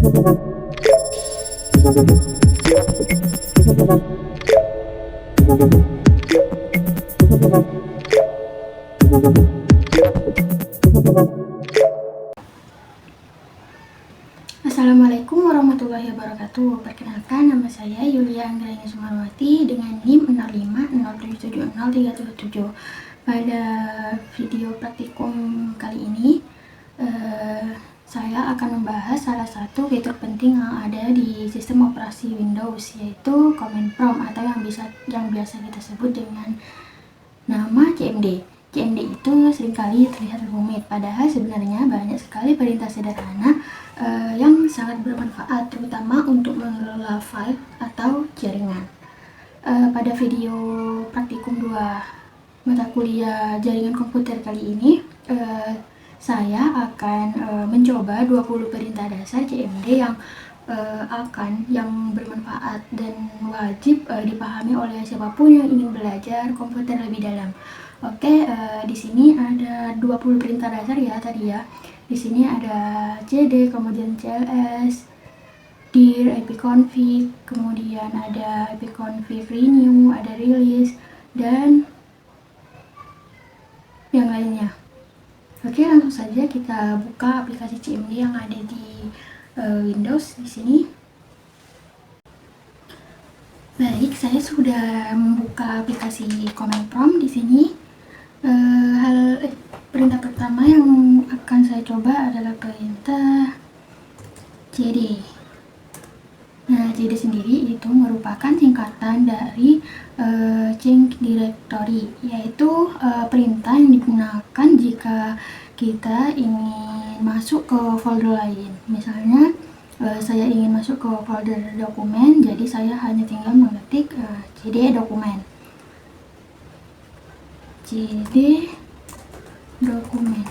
Assalamualaikum warahmatullahi wabarakatuh. Perkenalkan, nama saya Yulia Anggreni Sumarwati dengan NIM 0507703777. Pada video praktikum kali ini, saya akan membahas salah satu fitur penting yang ada di sistem operasi Windows, yaitu command prompt atau yang biasa kita sebut dengan nama CMD. CMD itu seringkali terlihat rumit, padahal sebenarnya banyak sekali perintah sederhana yang sangat bermanfaat, terutama untuk mengelola file atau jaringan. Pada video praktikum 2 mata kuliah jaringan komputer kali ini, saya akan mencoba 20 perintah dasar CMD yang bermanfaat dan wajib dipahami oleh siapapun yang ingin belajar komputer lebih dalam. Oke, di sini ada 20 perintah dasar ya tadi ya. Di sini ada cd, kemudian cls, dir, ipconfig, kemudian ada ipconfig renew, ada release, dan yang lainnya. Oke, langsung saja kita buka aplikasi CMD yang ada di Windows di sini. Baik, saya sudah membuka aplikasi command prompt di sini. Perintah pertama yang akan saya coba adalah perintah cd. Nah, cd sendiri itu merupakan singkatan dari change directory, yaitu perintah yang digunakan jika kita ingin masuk ke folder lain. Misalnya saya ingin masuk ke folder dokumen, jadi saya hanya tinggal mengetik cd dokumen. cd dokumen.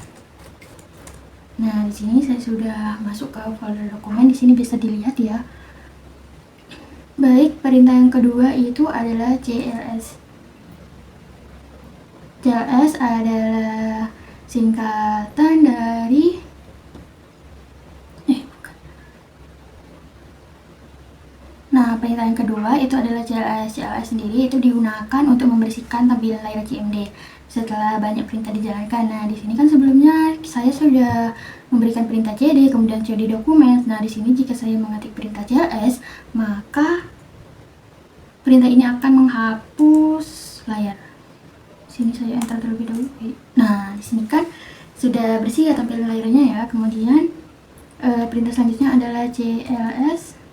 Nah, di sini saya sudah masuk ke folder dokumen. Di sini bisa dilihat ya. Baik, perintah yang kedua itu adalah cls. cls adalah singkatan dari Nah, perintah yang kedua itu adalah cls. cls sendiri itu digunakan untuk membersihkan tampilan layar CMD setelah banyak perintah dijalankan. Nah, di sini kan sebelumnya saya sudah memberikan perintah cd, kemudian cd dokumen. Nah, di sini jika saya mengetik perintah cls, maka perintah ini akan menghapus layar. Sini saya enter terlebih dahulu. Nah, di sini kan sudah bersih ya tampilan layarnya ya. Kemudian perintah selanjutnya adalah cls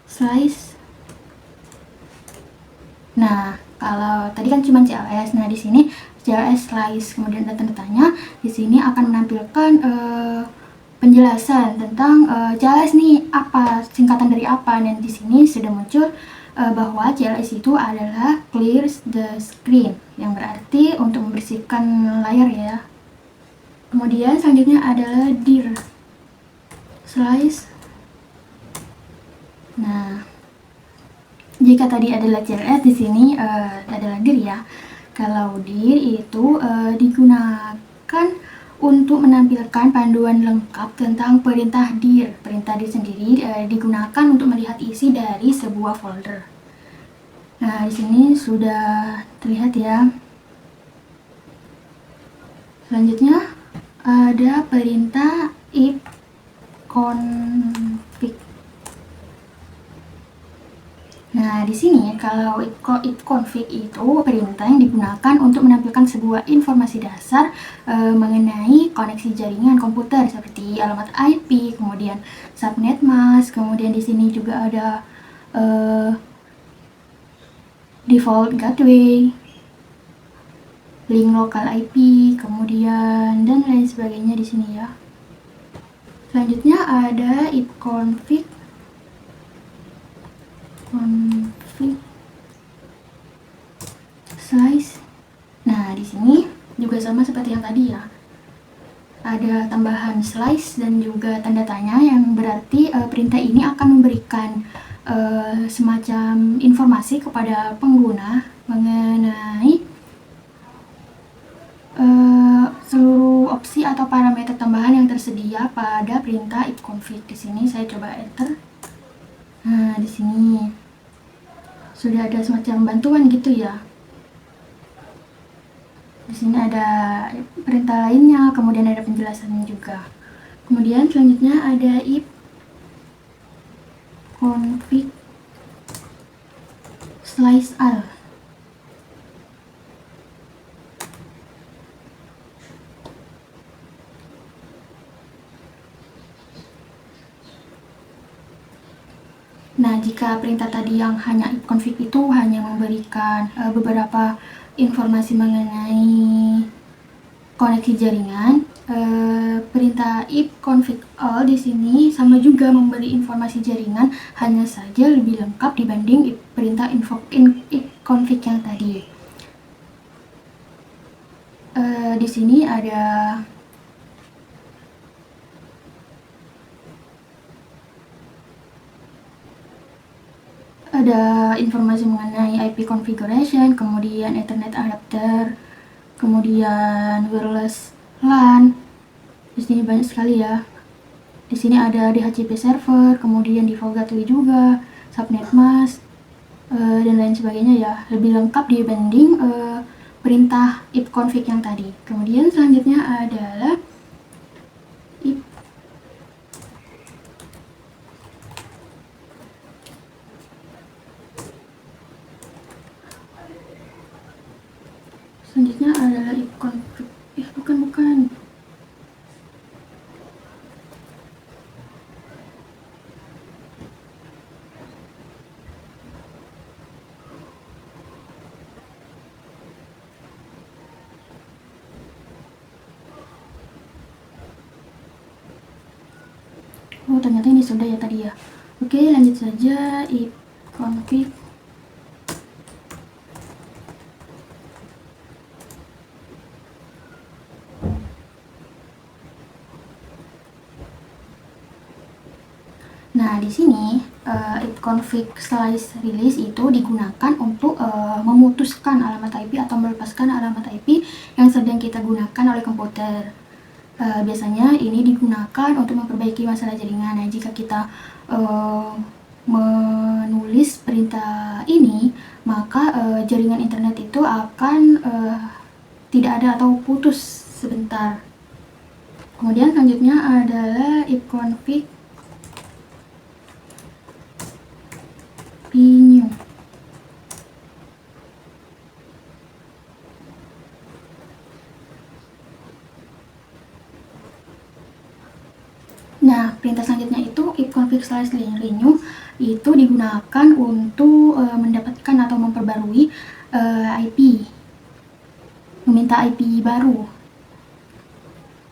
slice. Nah, kalau tadi kan cuma cls, nah di sini cls slice, kemudian ada tanda tanya. Di sini akan menampilkan penjelasan tentang cls nih apa, singkatan dari apa. Dan di sini sudah muncul bahwa cls itu adalah clear the screen, yang berarti untuk membersihkan layar ya. Kemudian selanjutnya adalah dir slice. Nah, jika tadi adalah cls, di sini adalah dir ya. Kalau dir itu digunakan untuk menampilkan panduan lengkap tentang perintah dir. Perintah dir sendiri digunakan untuk melihat isi dari sebuah folder. Nah, di sini sudah terlihat ya. Selanjutnya ada perintah ipconfig. Nah, di sini kalau ipconfig itu perintah yang digunakan untuk menampilkan sebuah informasi dasar mengenai koneksi jaringan komputer seperti alamat IP, kemudian subnet mask, kemudian di sini juga ada default gateway, link local IP, kemudian dan lain sebagainya di sini ya. Selanjutnya ada ipconfig slice. Nah, di sini juga sama seperti yang tadi ya. Ada tambahan slice dan juga tanda tanya, yang berarti perintah ini akan memberikan semacam informasi kepada pengguna mengenai seluruh opsi opsi atau parameter tambahan yang tersedia pada perintah ipconfig. Di sini saya coba enter. Nah, di sini sudah ada semacam bantuan gitu ya. Di sini ada perintah lainnya, kemudian ada penjelasannya juga. Kemudian selanjutnya ada ipconfig slice all. Nah, jika perintah tadi yang hanya ipconfig itu hanya memberikan beberapa informasi mengenai koneksi jaringan, perintah ipconfig all di sini sama juga memberi informasi jaringan, hanya saja lebih lengkap dibanding perintah ipconfig yang tadi. Di sini ada informasi mengenai IP configuration, kemudian Ethernet adapter, kemudian wireless LAN. Di sini banyak sekali ya. Di sini ada DHCP server, kemudian default gateway juga, subnet mask, dan lain sebagainya ya. Lebih lengkap dibanding perintah ipconfig yang tadi. Kemudian selanjutnya adalah ipconfig. Bukan. Oh, ternyata ini sudah ya tadi ya. Oke, lanjut saja ipconfig Nah, di sini ipconfig slice release itu digunakan untuk memutuskan alamat IP atau melepaskan alamat IP yang sedang kita gunakan oleh komputer. Biasanya ini digunakan untuk memperbaiki masalah jaringan. Nah, jika kita menulis perintah ini, maka jaringan internet itu akan tidak ada atau putus sebentar. Kemudian selanjutnya adalah ipconfig new. Nah, perintah selanjutnya itu ipconfig slice renew itu digunakan untuk mendapatkan atau memperbarui IP, meminta IP baru.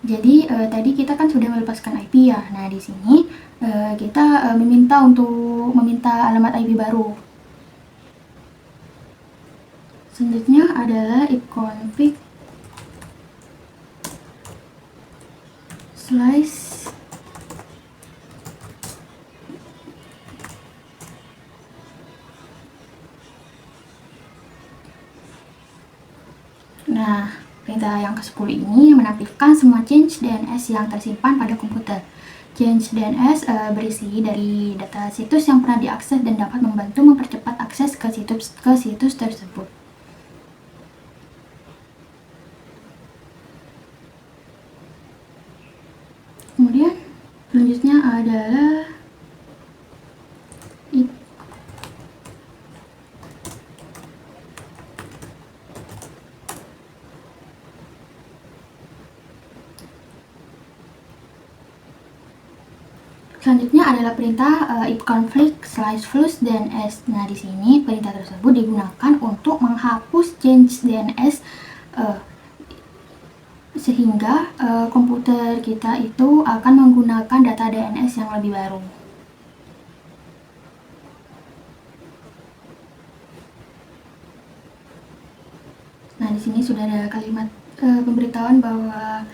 Jadi tadi kita kan sudah melepaskan IP ya. Nah, di sini kita meminta alamat IP baru. Selanjutnya adalah ipconfig slice Nah, perintah yang ke-10 ini menampilkan semua change DNS yang tersimpan pada komputer. Change DNS berisi dari data situs yang pernah diakses dan dapat membantu mempercepat akses ke situs tersebut. Kemudian selanjutnya adalah selanjutnya adalah perintah ipconfig slice flush DNS. Nah, di sini perintah tersebut digunakan untuk menghapus change DNS sehingga komputer kita itu akan menggunakan data DNS yang lebih baru. Nah, di sini sudah ada kalimat pemberitahuan bahwa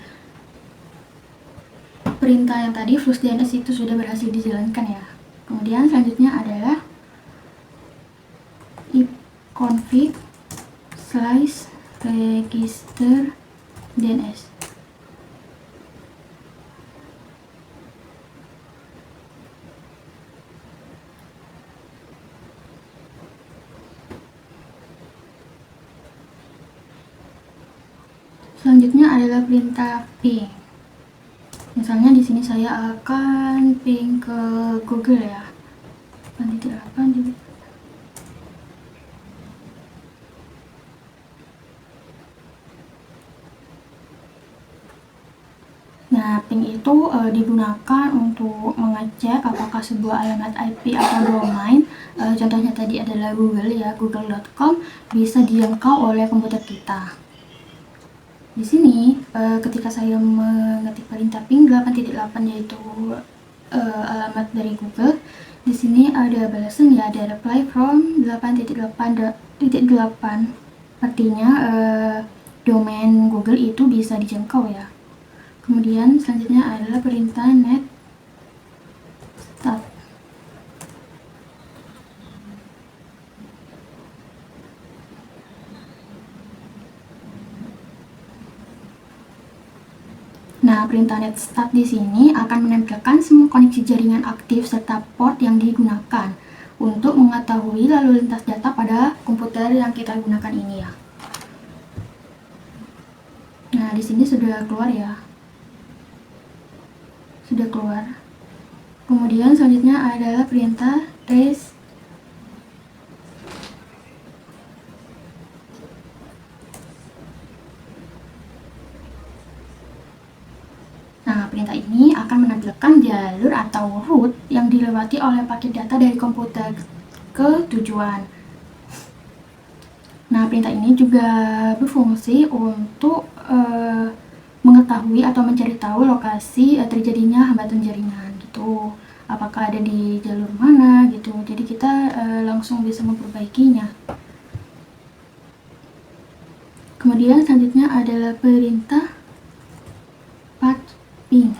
perintah yang tadi flush DNS itu sudah berhasil dijalankan ya. Kemudian selanjutnya adalah ipconfig slice register DNS. Selanjutnya adalah perintah ping. Misalnya di sini saya akan ping ke Google ya. 8.8 juga. Nah, ping itu digunakan untuk mengecek apakah sebuah alamat IP atau domain, contohnya tadi adalah Google ya, google.com, bisa dijangkau oleh komputer kita. Di sini ketika saya mengetik perintah ping 8.8 yaitu alamat dari Google, di sini ada balasan ya, ada reply from 8.8.8, artinya domain Google itu bisa dijangkau ya. Kemudian selanjutnya adalah perintah net start. Nah, perintah net start di sini akan menampilkan semua koneksi jaringan aktif serta port yang digunakan untuk mengetahui lalu lintas data pada komputer yang kita gunakan ini ya. Nah, di sini sudah keluar ya. Sudah keluar. Kemudian selanjutnya adalah perintah rest. Nah, perintah ini akan menampilkan jalur atau route yang dilewati oleh paket data dari komputer ke tujuan. Nah, perintah ini juga berfungsi untuk mengetahui atau mencari tahu lokasi terjadinya hambatan jaringan gitu. Apakah ada di jalur mana gitu. Jadi kita langsung bisa memperbaikinya. Kemudian selanjutnya adalah perintah path ping.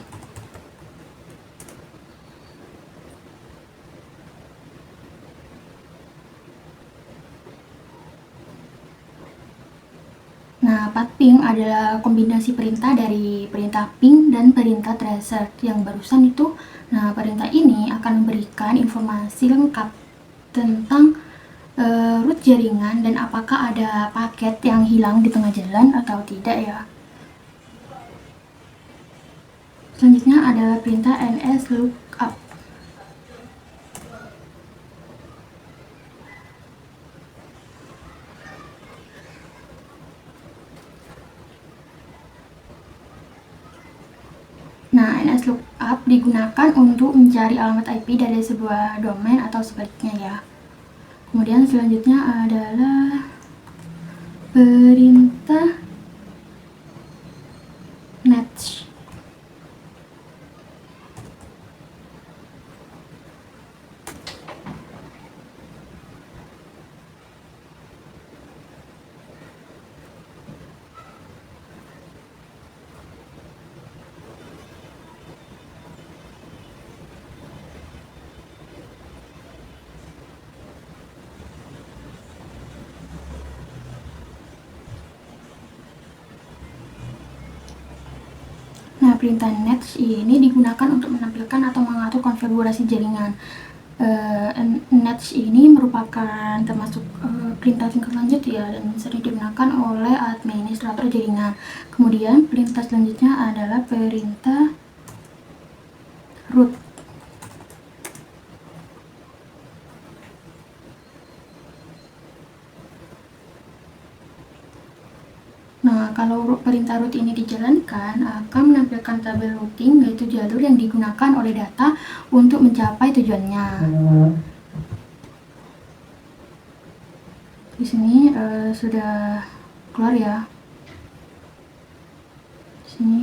Nah, path ping adalah kombinasi perintah dari perintah ping dan perintah tracer yang barusan itu. Nah, perintah ini akan memberikan informasi lengkap tentang root jaringan dan apakah ada paket yang hilang di tengah jalan atau tidak ya. Selanjutnya adalah perintah nslookup. Nah, nslookup digunakan untuk mencari alamat IP dari sebuah domain atau sebaliknya ya. Kemudian selanjutnya adalah perintah match. Nah, perintah net ini digunakan untuk menampilkan atau mengatur konfigurasi jaringan. Net ini merupakan termasuk perintah tingkat lanjut ya, dan sering digunakan oleh administrator jaringan. Kemudian perintah selanjutnya adalah perintah root. Nah, kalau perintah root ini dijalankan, akan menampilkan tabel routing, yaitu jalur yang digunakan oleh data untuk mencapai tujuannya. Di sini sudah keluar ya. Di sini.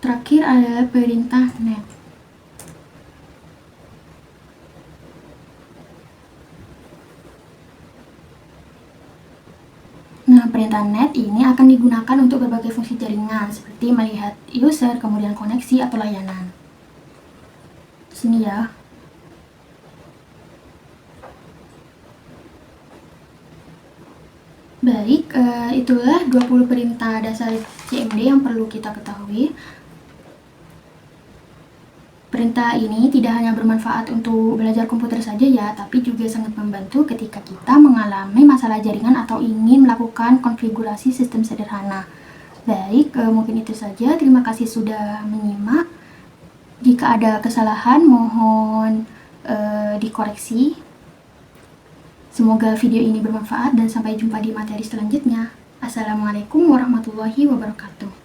Terakhir adalah perintah net. Nah, perintah net ini akan digunakan untuk berbagai fungsi jaringan, seperti melihat user, kemudian koneksi atau layanan. Di sini ya. Baik, itulah 20 perintah dasar CMD yang perlu kita ketahui. Perintah ini tidak hanya bermanfaat untuk belajar komputer saja ya, tapi juga sangat membantu ketika kita mengalami masalah jaringan atau ingin melakukan konfigurasi sistem sederhana. Baik, mungkin itu saja. Terima kasih sudah menyimak. Jika ada kesalahan, mohon dikoreksi. Semoga video ini bermanfaat dan sampai jumpa di materi selanjutnya. Assalamualaikum warahmatullahi wabarakatuh.